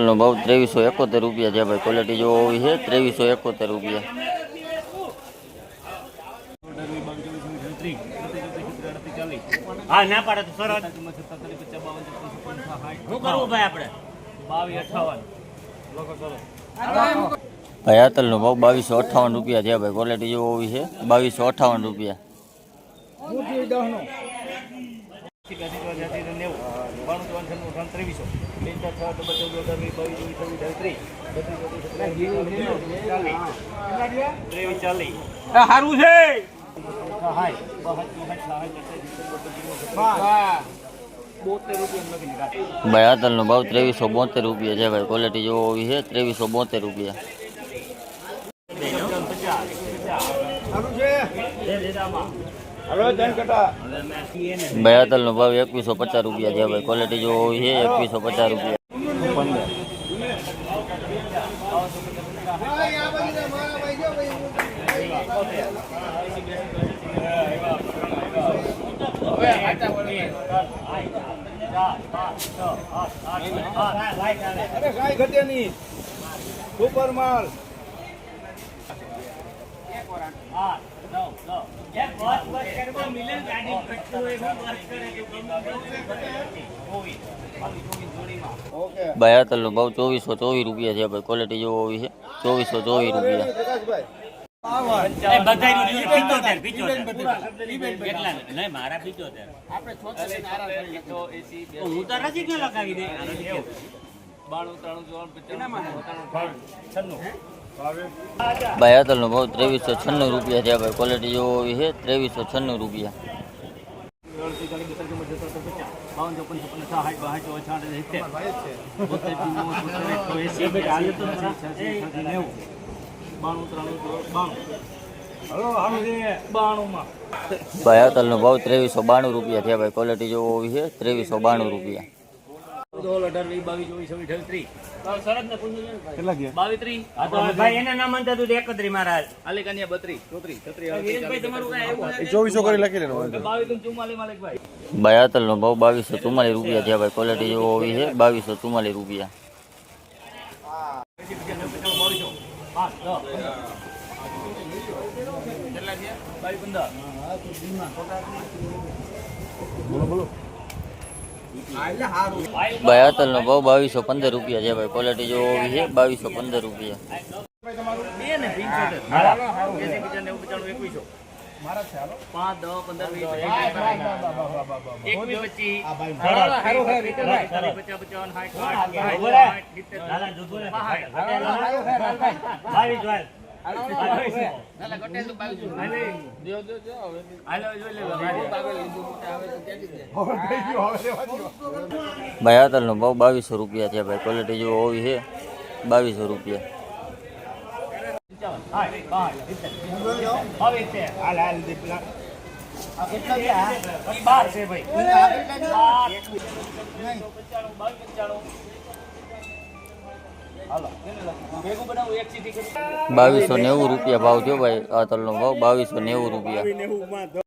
નો ભાવ 2371 રૂપિયા છે ભાઈ. ક્વોલિટી જો હોવી છે 2371 રૂપિયા. હા ના પાડે તો સરસ. શું કરવું ભાઈ આપણે? 2258 ભાઈ આતલ નો ભાવ 2258 રૂપિયા છે ભાઈ. ક્વોલિટી જો હોવી છે 2258 રૂપિયા. સારું છે. ભાઈ આતલ નો ભાવ 2372 રૂપિયા છે ભાઈ. ક્વોલિટી જો હોવી છે 2372 રૂપિયા. ભાઈ આતલ નો ભાવ 2150 રૂપિયા છે ભાઈ. ક્વોલિટી જો હોવી છે 2150 રૂપિયા. સુપર માલ ભાઈ આતલ નો ભાવ 2424 રૂપિયા છે ભાઈ. ક્વોલિટી જો હોવી છે 2424 રૂપિયા. ભાઈ આતલ નો ભાવ 2396 રૂપિયા છે ભાઈ. ક્વોલિટી જો હોવી છે 2396 રૂપિયા. ભાઈ આતલ નો ભાવ 2392 રૂપિયા છે ભાઈ. ક્વોલિટી જો હોવી છે 2392 રૂપિયા. ભાઈ એના નામ અંતર 31 મારા 2400 કરી લખી લેનો. ભાઈ આતલ નો ભાવ 2244 રૂપિયા છે ભાઈ. ક્વોલિટી જો હોવી છે 2244 રૂપિયા. ભાઈ આતલ નો ભાવ 2215 રૂપિયા છે ભાઈ. ક્વોલિટી જો હોવી છે 2215 રૂપિયા. ભાઈ આતલ નો ભાવ 2200 રૂપિયા છે ભાઈ. ક્વોલિટી જો હોવી છે 2200 રૂપિયા. ₹2290 ભાવ થયો ભાઈ. આતલ નો ભાવ 2290 રૂપિયા.